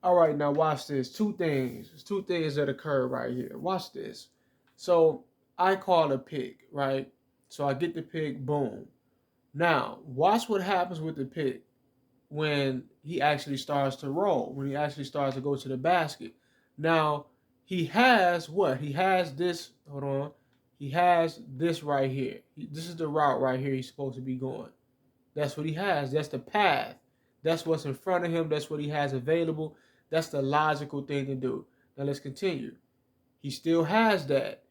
All right, now watch this. Two things. There's two things that occur right here. Watch this. So I call a pick, right? So I get the pick, boom. Now, watch what happens with the pick when he actually starts to roll, when he actually starts to go to the basket. Now, he has what? He has this, hold on. He has this right here. This is the route right here he's supposed to be going. That's what he has. That's the path. That's what's in front of him. That's what he has available. That's the logical thing to do. Now let's continue. He still has that.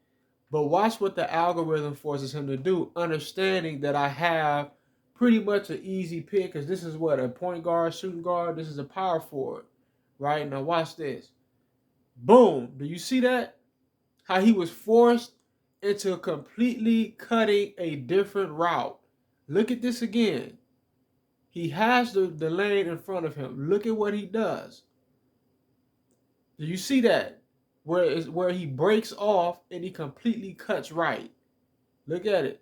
But watch what the algorithm forces him to do, understanding that I have pretty much an easy pick because this is what, a point guard, shooting guard. This is a power forward, right? Now watch this. Boom. Do you see that? How he was forced into completely cutting a different route. Look at this again. He has the lane in front of him. Look at what he does. Do you see that? Where he breaks off and he completely cuts right. Look at it.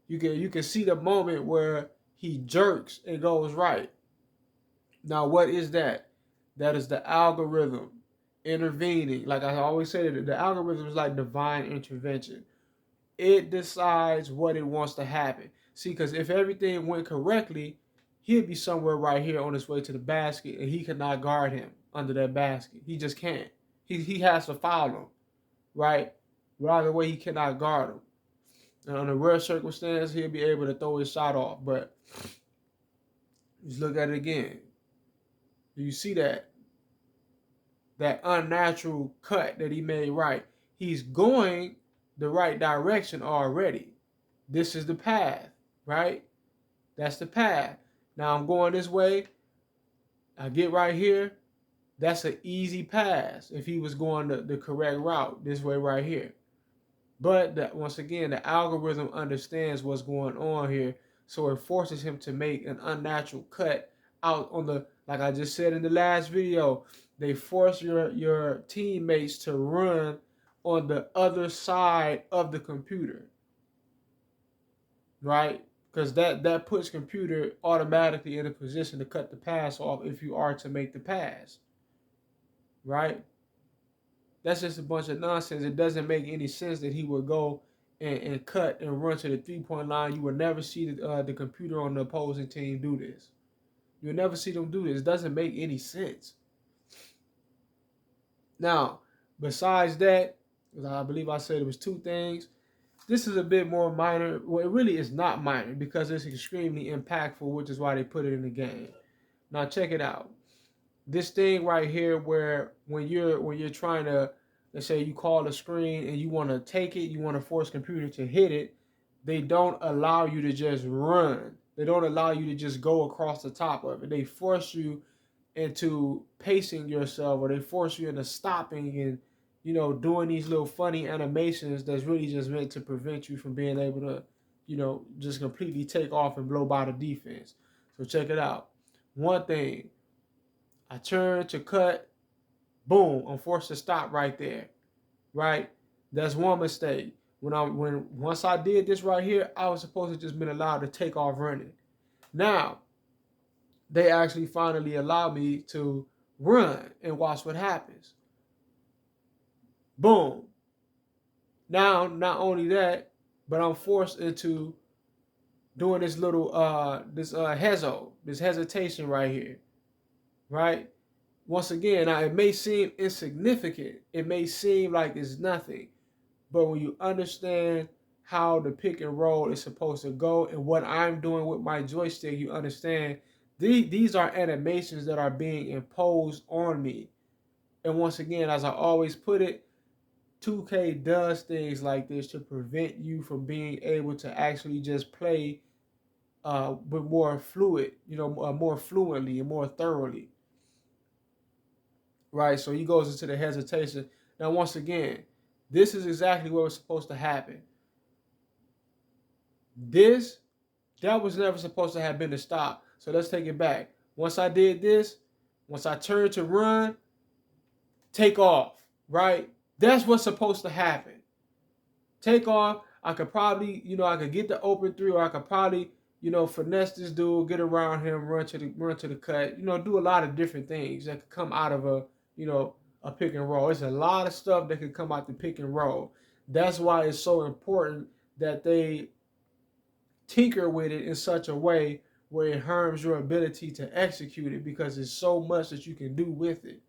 You can see the moment where he jerks and goes right. Now what is that? That is the algorithm intervening. Like I always say, the algorithm is like divine intervention. It decides what it wants to happen. See, because if everything went correctly, he'd be somewhere right here on his way to the basket, and he could not guard him under that basket. He just can't. He has to foul him, right? Right away, he cannot guard him. And under rare circumstance, he'll be able to throw his shot off. But just look at it again. Do you see that? That unnatural cut that he made right. He's going the right direction already. This is the path, right? That's the path. Now I'm going this way. I get right here. That's an easy pass if he was going the correct route, this way right here. But once again, the algorithm understands what's going on here, so it forces him to make an unnatural cut out on the, like I just said in the last video, they force your teammates to run on the other side of the computer, right? Because that puts computer automatically in a position to cut the pass off if you are to make the pass, right? That's just a bunch of nonsense. It doesn't make any sense that he would go and cut and run to the 3-point line. You will never see the computer on the opposing team do this. You'll never see them do this. It doesn't make any sense. Now, besides that, I believe I said it was two things. This is a bit more minor. Well, it really is not minor because it's extremely impactful, which is why they put it in the game. Now, check it out. This thing right here, where when you're trying to, let's say you call a screen and you want to take it, you want to force computer to hit it, they don't allow you to just run. They don't allow you to just go across the top of it. They force you into pacing yourself, or they force you into stopping and doing these little funny animations that's really just meant to prevent you from being able to just completely take off and blow by the defense. So check it out. One thing, I turn to cut, boom, I'm forced to stop right there, right? That's one mistake. Once I did this right here, I was supposed to just been allowed to take off running. Now, they actually finally allow me to run and watch what happens. Boom. Now, not only that, but I'm forced into doing this little this hesitation right here, right? Once again, now it may seem insignificant, it may seem like it's nothing, but when you understand how the pick and roll is supposed to go and what I'm doing with my joystick, you understand these are animations that are being imposed on me. And once again, as I always put it, 2K does things like this to prevent you from being able to actually just play with more fluid, more fluently and more thoroughly. Right, so he goes into the hesitation. Now, once again, this is exactly what was supposed to happen. That was never supposed to have been the stop. So let's take it back. Once I did this, once I turned to run, take off, right? That's what's supposed to happen. Take off. I could probably, I could get the open three, or I could probably finesse this dude, get around him, run to the cut, do a lot of different things that could come out of you know, a pick and roll. It's a lot of stuff that could come out the pick and roll. That's why it's so important that they tinker with it in such a way where it harms your ability to execute it, because there's so much that you can do with it.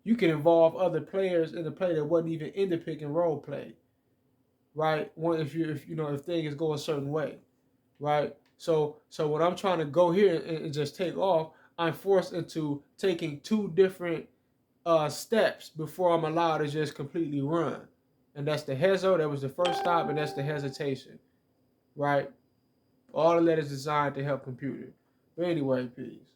You can involve other players in the play that wasn't even in the pick and roll play, right? If things go a certain way, right? So when I'm trying to go here and just take off, I'm forced into taking two different steps before I'm allowed to just completely run. And that's the hezo, that was the first stop, and that's the hesitation, right? All of that is designed to help computer. But anyway, peace.